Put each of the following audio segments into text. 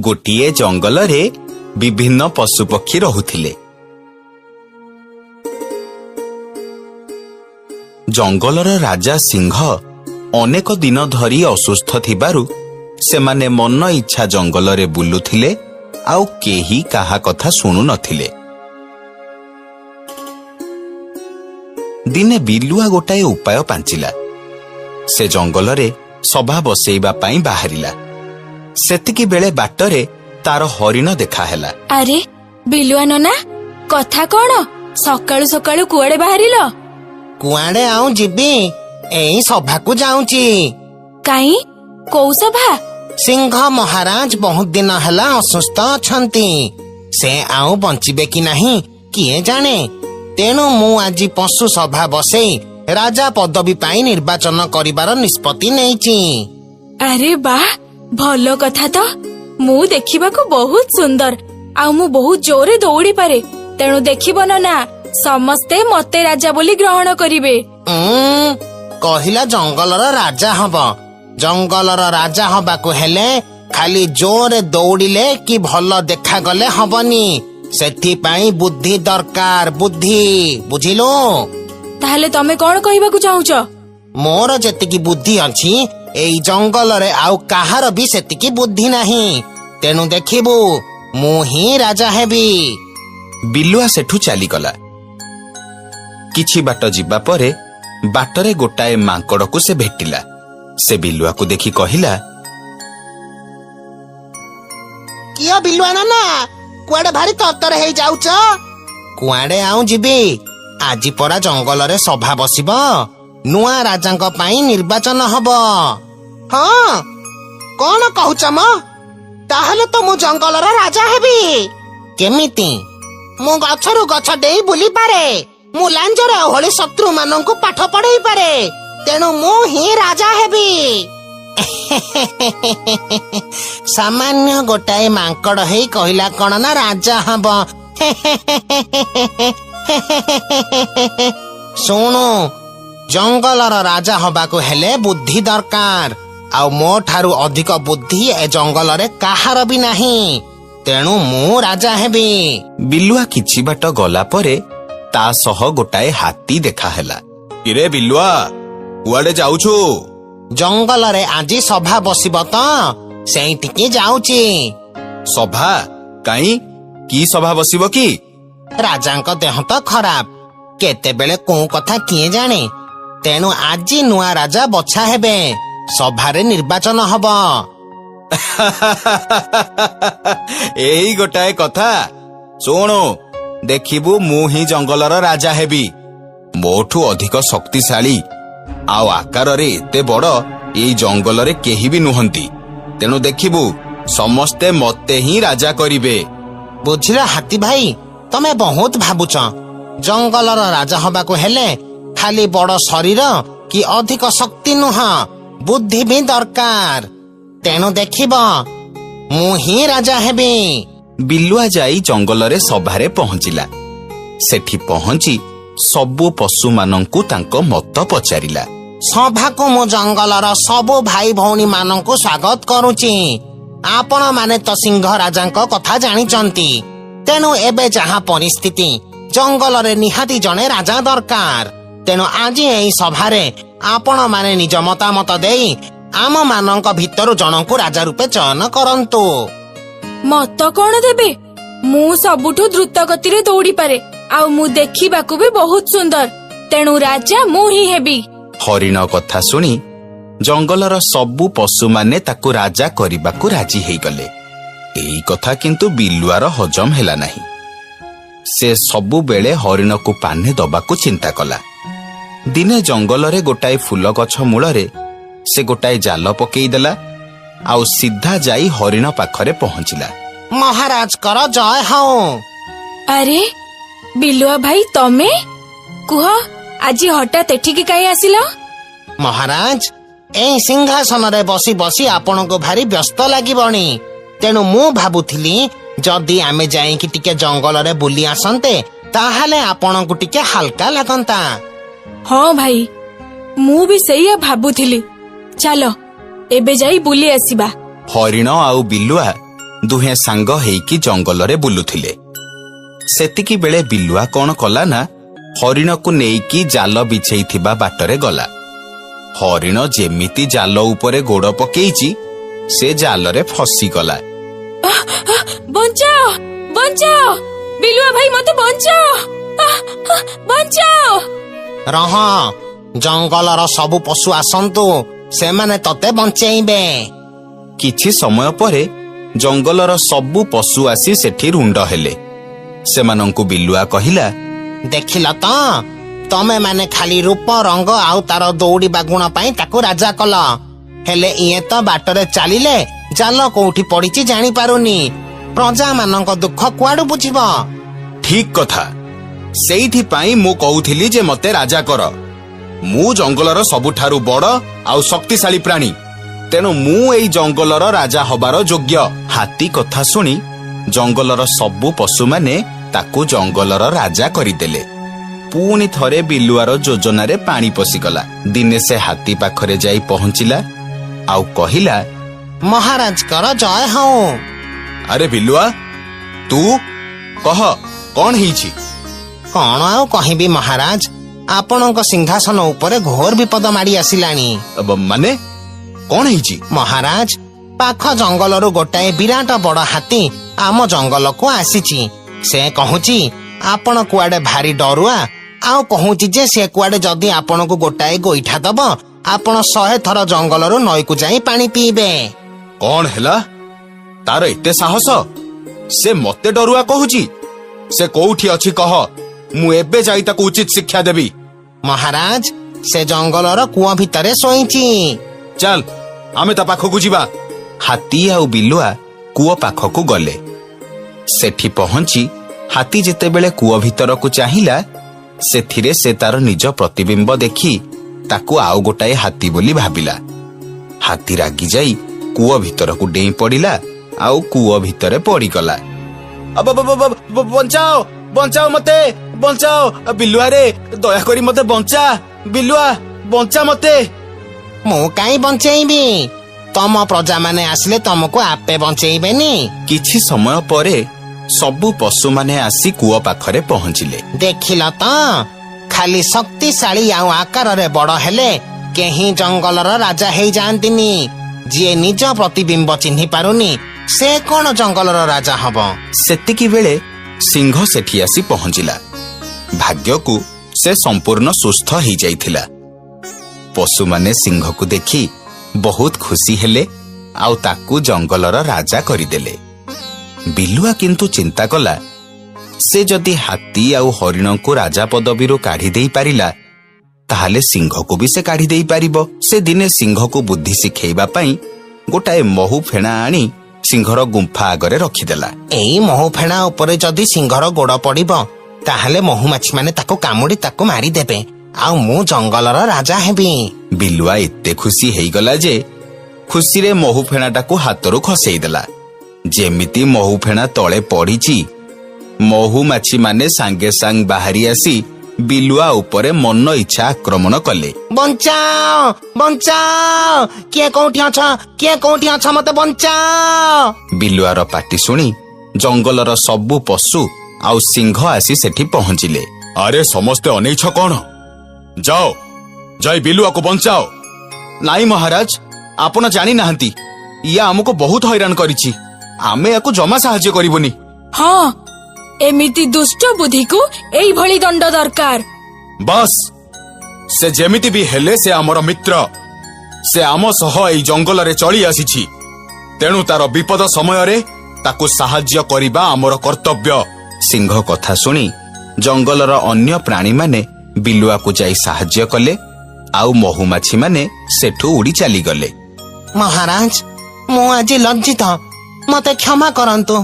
ଗୋଟିଏ ଜଙ୍ଗଲରେ ବିଭିନ୍ନ ପଶୁପକ୍ଷୀ ରହୁଥିଲେ। ଜଙ୍ଗଲର ରାଜା ସିଂହ ଅନେକ ଦିନ ଧରି ଅସୁସ୍ଥ ଥିବାରୁ ସେମାନେ ମନ ଇଚ୍ଛା ଜଙ୍ଗଲରେ ବୁଲୁଥିଲେ ଆଉ କେହି କାହା କଥା ଶୁଣୁ ନଥିଲେ। ଦିନେ ବିଲୁଆ ଗୋଟାଏ ଉପାୟ ପାଞ୍ଚିଲା। ସେ ଜଙ୍ଗଲରେ ସଭା ବସେଇବା ପାଇଁ ବାହାରିଲା। ସେତିକି ବେଳେ ବାଟରେ ତାର ହରିଣ ଦେଖାହେଲା। ଆରେ ବିଲୁଆ ନନା, କଥା କଣ? ସକାଳୁ ସକାଳୁ କୁଆଡେ ବାହାରିଲ? କୁଆଡେ ଆଉ ଯିବି, ଏଇ ସଭାକୁ ଯାଉଛି। କାଇଁ, କୋଉ ସଭା? ସିଂହ ମହାରାଜ ବହୁତ ଦିନ ହେଲା ଅସୁସ୍ଥ ଅଛନ୍ତି। ସେ ଆଉ ବଞ୍ଚିବେ କି ନାହିଁ କିଏ ଜାଣେ। ତେଣୁ ମୁଁ ଆଜି ପଶୁ ସଭା ବସେଇ ରାଜା ପଦବୀ ପାଇଁ ନିର୍ବାଚନ କରିବାର ନିଷ୍ପତ୍ତି ନେଇଛି। ଆରେ ବାଃ, ଭଲ କଥା ତ। ମୁଁ ଦେଖିବାକୁ ବହୁତ ସୁନ୍ଦର ଆଉ ମୁଁ ବହୁତ ଜୋରେ ଦୌଡ଼ି ପାରେ। ତେଣୁ ଦେଖିବ ନନା, ସମସ୍ତେ ମତେ ରାଜା ବୋଲି ଗ୍ରହଣ କରିବେ। କହିଲା ଜଙ୍ଗଲର ରାଜା ହବ। ଜଙ୍ଗଲର ରାଜା ହବାକୁ ହେଲେ ଖାଲି ଜୋରେ ଦୌଡ଼ିଲେ କି ଭଲ ଦେଖାଗଲେ ହବନି। ସେଥିପାଇଁ ବୁଦ୍ଧି ଦରକାର, ବୁଦ୍ଧି, ବୁଝିଲୁ? ତାହେଲେ ତମେ କଣ କହିବାକୁ ଚାହୁଁଛ? ମୋର ଯେତିକି ବୁଦ୍ଧି ଅଛି ଏଇ ଜଙ୍ଗଲରେ ଆଉ କାହାର ବି ସେତିକି ବୁଦ୍ଧି ନାହିଁ। ତେଣୁ ଦେଖିବୁ, ମୁଁ ହିଁ ରାଜା ହେବି। ବିଲୁଆ ସେଠୁ ଚାଲିଗଲା। କିଛି ବାଟ ଯିବା ପରେ ବାଟରେ ଗୋଟାଏ ମାଙ୍କଡକୁ ସେ ଭେଟିଲା। ସେ ବିଲୁଆକୁ ଦେଖି କହିଲା, କିଏ ବିଲୁଆ ନନା, କୁଆଡେ ଭାରି ତରତର ହେଇଯାଉଛ? କୁଆଡେ ଆଉ ଯିବି, ଆଜି ପରା ଜଙ୍ଗଲରେ ସଭା ବସିବ। ନୂଆ ରାଜାଙ୍କ ପାଇଁ ନିର୍ବାଚନ ହବ। ହଁ, କଣ କହୁଛ ମ? ତାହେଲେ ତ ମୁଁ ଜଙ୍ଗଲର ରାଜା ହେବି। କେମିତି? ମୁଁ ଗଛରୁ ଗଛ ଡେଇଁ ବୁଲି ପାରେ। ମୁଁ ଲାଞ୍ଜରେ ଭଳି ଶତ୍ରୁ ମାନଙ୍କୁ ପାଠ ପଢେଇ ପାରେ। ତେଣୁ ମୁଁ ହିଁ ରାଜା ହେବି। ସାମାନ୍ୟ ଗୋଟାଏ ମାଙ୍କଡ ହେଇ କହିଲା କଣ ନା ରାଜା ହବ। ଶୁଣୁ, ଜଙ୍ଗଲର ରାଜା ହବାକୁ ହେଲେ ବୁଦ୍ଧି ଦରକାର। ଆଉ ମୋ ଠାରୁ ଅଧିକ ବୁଦ୍ଧି ଏ ଜଙ୍ଗଲରେ କାହାର ବି ନାହିଁ। ତେଣୁ ମୁଁ ରାଜା ହେବି। ବିଲୁଆ କିଛି ବାଟ ଗଲା ପରେ ତା ସହ ଗୋଟାଏ ହାତୀ ଦେଖାହେଲା। କିରେ ବିଲୁଆ, କୁଆଡେ ଯାଉଛୁ? ଜଙ୍ଗଲରେ ଆଜି ସଭା ବସିବ ତ, ସେଇଠିକି ଯାଉଛି। ସଭା? କାଇଁ, କି ସଭା ବସିବ କି? ରାଜାଙ୍କ ଦେହ ତ ଖରାପ, କେତେବେଳେ କୋଉ କଥା କିଏ ଜାଣେ। ତେଣୁ ଆଜି ନୂଆ ରାଜା ବଛା ହେବେ। ସଭାରେ ନିର୍ବାଚନ ହବ। ଏଇ ଗୋଟାଏ କଥା। ଶୁଣୁ, ଦେଖିବୁ ମୁଁ ହିଁ ଜଙ୍ଗଲର ରାଜା ହେବି। ମୋଠୁ ଅଧିକ ଶକ୍ତିଶାଳୀ ଆଉ ଆକାରରେ ଏତେ ବଡ ଏଇ ଜଙ୍ଗଲରେ କେହି ବି ନୁହନ୍ତି। ତେଣୁ ଦେଖିବୁ, ସମସ୍ତେ ମତେ ହିଁ ରାଜା କରିବେ। ବୁଝିଲ ହାତୀ ଭାଇ, ତମେ ବହୁତ ଭାବୁଛ। ଜଙ୍ଗଲର ରାଜା ହବାକୁ ହେଲେ ଖାଲି ବଡ ଶରୀର କି ଅଧିକ ଶକ୍ତି ନୁହଁ, ବୁଦ୍ଧି ବି ଦରକାର। ତେଣୁ ଦେଖିବ, ମୁଁ ହିଁ ରାଜା ହେବି। ବିଲୁଆ ଯାଇ ଜଙ୍ଗଲରେ ସଭାରେ ପହଞ୍ଚିଲା। ସେଠି ପହଞ୍ଚି ସବୁ ପଶୁମାନଙ୍କୁ ତାଙ୍କ ମତ ପଚାରିଲା। ସଭାକୁ ମୁଁ ଜଙ୍ଗଲର ସବୁ ଭାଇ ଭଉଣୀ ମାନଙ୍କୁ ସ୍ୱାଗତ କରୁଛି। ଆପଣ ମାନେ ତ ସିଂହ ରାଜାଙ୍କ କଥା ଜାଣିଛନ୍ତି। ତେଣୁ ଏବେ ଯାହା ପରିସ୍ଥିତି, ଜଙ୍ଗଲରେ ନିହାତି ଜଣେ ରାଜା ଦରକାର। ତେଣୁ ଆଜି ଏହି ସଭାରେ ଆପଣ ମାନେ ନିଜ ମତାମତ ଦେଇ ଆମ ମାନଙ୍କ ଭିତରୁ ଜଣଙ୍କୁ ରାଜା ରୂପେ ଚୟନ କରନ୍ତୁ। ମତ କଣ ଦେବେ? ମୁଁ ସବୁଠୁ ଦ୍ରୁତ ଗତିରେ ଦୌଡ଼ି ପାରେ ଆଉ ମୁଁ ଦେଖିବାକୁ ବି ବହୁତ ସୁନ୍ଦର। ତେଣୁ ରାଜା ମୁଁ ହିଁ ହେବି। ହରିଣ କଥା ଶୁଣି ଜଙ୍ଗଲର ସବୁ ପଶୁମାନେ ତାକୁ ରାଜା କରିବାକୁ ରାଜି ହେଇଗଲେ। ଏଇ କଥା କିନ୍ତୁ ବିଲୁଆର ହଜମ ହେଲା ନାହିଁ। ସେ ସବୁବେଳେ ହରିଣକୁ ପାନେ ଦବାକୁ ଚିନ୍ତା କଲା। ଦିନେ ଜଙ୍ଗଲରେ ଗୋଟାଏ ଫୁଲ ଗଛ ମୂଳରେ ସେ ଗୋଟାଏ ଜାଲ ପକେଇଦେଲା ଆଉ ସିଧା ଯାଇ ହରିଣ ପାଖରେ ପହଞ୍ଚିଲା। ମହାରାଜଙ୍କର ଜୟ ହଉ। ଆରେ ବିଲୁଆ ଭାଇ, ତମେ? କୁହ, ଆଜି ହଠାତ୍ ଏଠିକି କାହିଁ ଆସିଲ? ମହାରାଜ, ଏଇ ସିଂହାସନରେ ବସି ବସି ଆପଣଙ୍କୁ ଭାରି ବ୍ୟସ୍ତ ଲାଗିବଣି। ତେଣୁ ମୁଁ ଭାବୁଥିଲି ଯଦି ଆମେ ଯାଇକି ଟିକେ ଜଙ୍ଗଲରେ ବୁଲି ଆସନ୍ତେ, ତାହେଲେ ଆପଣଙ୍କୁ ଟିକେ ହାଲକା ଲାଗନ୍ତା। ହଁ ଭାଇ, ମୁଁ ବି ସେଇଆ ଭାବୁଥିଲି। ଚାଲ ଏବେ ଯାଇ ବୁଲି ଆସିବା। ହରିଣ ଆଉ ବିଲୁଆ ଦୁହେଁ ସାଙ୍ଗ ହେଇକି ଜଙ୍ଗଲରେ ବୁଲୁଥିଲେ। ସେତିକି ବେଳେ ବିଲୁଆ କଣ କଲା ନା ହରିଣକୁ ନେଇକି ଜାଲ ବିଛେଇଥିବା ବାଟରେ ଗଲା। ହରିଣ ଯେମିତି ଜାଲ ଉପରେ ଗୋଡ ପକେଇଛି ସେ ଜାଲରେ ଫସିଗଲା। ବଞ୍ଚାଅ ବଞ୍ଚାଅ, ବିଲୁଆ ଭାଇ ମତେ ବଞ୍ଚାଅ, ବଞ୍ଚାଅ। ରହ, ଜଙ୍ଗଲର ସବୁ ପଶୁ ଆସନ୍ତୁ, ସେମାନେ ତତେ ବଞ୍ଚେଇବେ। କିଛି ସମୟ ପରେ ଜଙ୍ଗଲର ସବୁ ପଶୁ ଆସି ସେଠି ରୁଣ୍ଡ ହେଲେ। ସେମାନଙ୍କୁ ବିଲୁଆ କହିଲା, ଦେଖିଲ ତ, ତମେ ମାନେ ଖାଲି ରୂପ ରଙ୍ଗ ଆଉ ତାର ଦୌଡ଼ିବା ଗୁଣ ପାଇଁ ତାକୁ ରାଜା କଲ, ହେଲେ ଇଏ ତ ବାଟରେ ଚାଲିଲେ ଜାଲ କୋଉଠି ପଡିଛି ଜାଣିପାରୁନି। ପ୍ରଜା ମାନଙ୍କ ଦୁଃଖ କୁଆଡୁ ବୁଝିବ? ଠିକ କଥା। ସେଇଥିପାଇଁ ମୁଁ କହୁଥିଲି ଯେ ମତେ ରାଜା କର। ମୁଁ ଜଙ୍ଗଲର ସବୁଠାରୁ ବଡ ଆଉ ଶକ୍ତିଶାଳୀ ପ୍ରାଣୀ, ତେଣୁ ମୁଁ ଏଇ ଜଙ୍ଗଲର ରାଜା ହବାର ଯୋଗ୍ୟ। ହାତୀ କଥା ଶୁଣି ଜଙ୍ଗଲର ସବୁ ପଶୁମାନେ ତାକୁ ଜଙ୍ଗଲର ରାଜା କରିଦେଲେ। ପୁଣି ଥରେ ବିଲୁଆର ଯୋଜନାରେ ପାଣି ପଶିଗଲା। ଦିନେ ସେ ହାତୀ ପାଖରେ ଯାଇ ପହଞ୍ଚିଲା ଆଉ କହିଲା, ମହାରାଜଙ୍କର ଜୟ ହଉ। ଆରେ ବିଲୁଆ, ତୁ କହ କଣ ହେଇଛି? କଣ ଆଉ କହିବି ମହାରାଜ, ଆପଣଙ୍କ ସିଂହାସନ ଉପରେ ଘୋର ବିପଦ ମାଡି ଆସିଲାଣି। ମାନେ କଣ ହେଇଛି? ମହାରାଜ, ପାଖ ଜଙ୍ଗଲରୁ ଗୋଟାଏ ବିରାଟ ବଡ ହାତୀ ଆମ ଜଙ୍ଗଲକୁ ଆସିଛି। ସେ କହୁଛି ଆପଣ କୁଆଡେ ଭାରି ଡରୁଆ, ଆଉ କହୁଛି ଯେ ସେ କୁଆଡେ ଯଦି ଆପଣଙ୍କୁ ଗୋଟାଏ ଗୋଇଠା ଦବ ଆପଣ 100 ଥର ଜଙ୍ଗଲରୁ ନଈକୁ ଯାଇ ପାଣି ପିଇବେ। କଣ ହେଲା? ତାର ଏତେ ସାହସ? ସେ ମତେ ଡରୁଆ କହୁଛି? ସେ କୋଉଠି ଅଛି କହ, ମୁଁ ଏବେ ଯାଇ ତାକୁ ଉଚିତ ଶିକ୍ଷା ଦେବି। ମହାରାଜ, ସେ ଜଙ୍ଗଲର କୂଅ ଭିତରେ ଶୋଇଛି। ଚାଲ ଆମେ ତା ପାଖକୁ ଯିବା। ହାତୀ ଆଉ ବିଲୁଆ କୂଅ ପାଖକୁ ଗଲେ। ସେଠି ପହଞ୍ଚି ହାତୀ ଯେତେବେଳେ କୂଅ ଭିତରକୁ ଚାହିଁଲା, ସେଥିରେ ସେ ତାର ନିଜ ପ୍ରତିବିମ୍ବ ଦେଖି ତାକୁ ଆଉ ଗୋଟାଏ ହାତୀ ବୋଲି ଭାବିଲା। ହାତୀ ରାଗି ଯାଇ କୂଅ ଭିତରକୁ ଡେଇଁ ପଡିଲା ଆଉ କୂଅ ଭିତରେ ପଡିଗଲା। ବଞ୍ଚାଅ ବଞ୍ଚାଅ, ମତେ ବଞ୍ଚାଅ, ବିଲୁଆରେ ଦୟାକରି ମତେ ବଞ୍ଚା, ବିଲୁଆ ବଞ୍ଚା ମତେ। ମୁଁ କାହିଁ ବଞ୍ଚେଇବି? ତମ ପ୍ରଜାମାନେ ଆସିଲେ ତମକୁ ଆପେ ବଞ୍ଚେଇବେନି? କିଛି ସମୟ ପରେ ସବୁ ପଶୁମାନେ ଆସି କୂଅ ପାଖରେ ପହଞ୍ଚିଲେ। ଦେଖିଲ ତ, ଖାଲି ଶକ୍ତିଶାଳୀ ଆଉ ଆକାରରେ ବଡ ହେଲେ କେହି ଜଙ୍ଗଲର ରାଜା ହେଇଯାଆନ୍ତିନି। ଯିଏ ନିଜ ପ୍ରତିବିମ୍ବ ଚିହ୍ନି ପାରୁନି ସେ କଣ ଜଙ୍ଗଲର ରାଜା ହବ? ସେତିକି ବେଳେ ସିଂହ ସେଠି ଆସି ପହଞ୍ଚିଲା। ଭାଗ୍ୟକୁ ସେ ସମ୍ପୂର୍ଣ୍ଣ ସୁସ୍ଥ ହେଇଯାଇଥିଲା। ପଶୁମାନେ ସିଂହକୁ ଦେଖି ବହୁତ ଖୁସି ହେଲେ ଆଉ ତାକୁ ଜଙ୍ଗଲର ରାଜା କରିଦେଲେ। ବିଲୁଆ କିନ୍ତୁ ଚିନ୍ତା କଲା, ସେ ଯଦି ହାତୀ ଆଉ ହରିଣଙ୍କୁ ରାଜା ପଦବୀରୁ କାଢି ଦେଇ ପାରିଲା, ତାହେଲେ ସିଂହକୁ ବି ସେ କାଢି ଦେଇ ପାରିବ। ସେ ଦିନେ ସିଂହକୁ ବୁଦ୍ଧି ଶିଖେଇବା ପାଇଁ ଗୋଟାଏ ମହୁ ଫେଣା ଆଣି ସିଂହର ଗୁମ୍ଫା ଆଗରେ ରଖିଦେଲା। ଏଇ ମହୁ ଫେଣା ଉପରେ ଯଦି ସିଂହର ଗୋଡ ପଡିବ, ତାହେଲେ ମହୁମାଛି ମାନେ ତାକୁ କାମୁଡି ତାକୁ ମାରିଦେବେ ଆଉ ମୁଁ ଜଙ୍ଗଲର ରାଜା ହେବି। ବିଲୁଆ ଏତେ ଖୁସି ହେଇଗଲା ଯେ ଖୁସିରେ ମହୁ ଫେଣାଟାକୁ ହାତରୁ ଖସେଇ ଦେଲା। ଯେମିତି ମହୁ ଫେଣା ତଳେ ପଡିଛି, ମହୁମାଛି ମାନେ ସାଙ୍ଗେ ସାଙ୍ଗ ବାହାରି ଆସି ବିଲୁଆ ଉପରେ ମନ ଇଚ୍ଛା ଆକ୍ରମଣ କଲେ। ବଞ୍ଚାଅ ବଞ୍ଚାଅ, କିଏ କୋଉଠି ଅଛ, କିଏ କୋଉଠି ଅଛ, ମତେ ବଞ୍ଚାଅ। ବିଲୁଆର ପାଟି ଶୁଣି ଜଙ୍ଗଲର ସବୁ ପଶୁ ଆଉ ସିଂହ ଆସି ସେଠି ପହଞ୍ଚିଲେ। ଆରେ ସମସ୍ତେ ଅନେଇଛ କଣ? ଯାଅ ଯାଇ ବିଲୁଆକୁ ବଞ୍ଚାଅ। ନାଇଁ ମହାରାଜ, ଆପଣ ଜାଣିନାହାନ୍ତି, ଇଏ ଆମକୁ ବହୁତ ହଇରାଣ କରିଛି। ଆମେ ୟାକୁ ଜମା ସାହାଯ୍ୟ କରିବୁନି। ହଁ, ଏମିତି ଦୁଷ୍ଟ ବୁଦ୍ଧିକୁ ଏଇଭଳି ଦଣ୍ଡ ଦରକାର। ବାସ୍, ସେ ଯେମିତି ବି ହେଲେ ସେ ଆମର ମିତ୍ର। ସେ ଆମ ସହ ଏଇ ଜଙ୍ଗଲରେ ଚଳି ଆସିଛି, ତେଣୁ ତାର ବିପଦ ସମୟରେ ତାକୁ ସାହାଯ୍ୟ କରିବା ଆମର କର୍ତ୍ତବ୍ୟ। ସିଂହ କଥା ଶୁଣି ଜଙ୍ଗଲର ଅନ୍ୟ ପ୍ରାଣୀମାନେ ବିଲୁଆକୁ ଯାଇ ସାହାଯ୍ୟ କଲେ ଆଉ ମହୁମାଛିମାନେ ସେଠୁ ଉଡି ଚାଲିଗଲେ। ମହାରାଜ, ମୁଁ ଆଜି ଲଜ୍ଜିତ, ମତେ କ୍ଷମା କରନ୍ତୁ।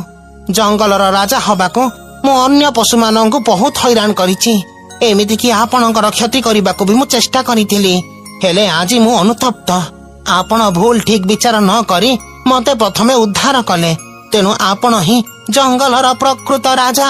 ଜଙ୍ଗଲର ରାଜା ହବାକୁ ମୁଁ ଅନ୍ୟ ପଶୁମାନଙ୍କୁ ବହୁତ ହଇରାଣ କରିଛି। ଏମିତିକି ଆପଣଙ୍କର କ୍ଷତି କରିବାକୁ ବି ମୁଁ ଚେଷ୍ଟା କରିଥିଲି, ହେଲେ ଆଜି ମୁଁ ଅନୁତପ୍ତ। ଆପଣ ଭୁଲ ଠିକ ବିଚାର ନ କରି ମତେ ପ୍ରଥମେ ଉଦ୍ଧାର କଲେ, ତେଣୁ ଆପଣ ହିଁ ଜଙ୍ଗଲର ପ୍ରକୃତ ରାଜା।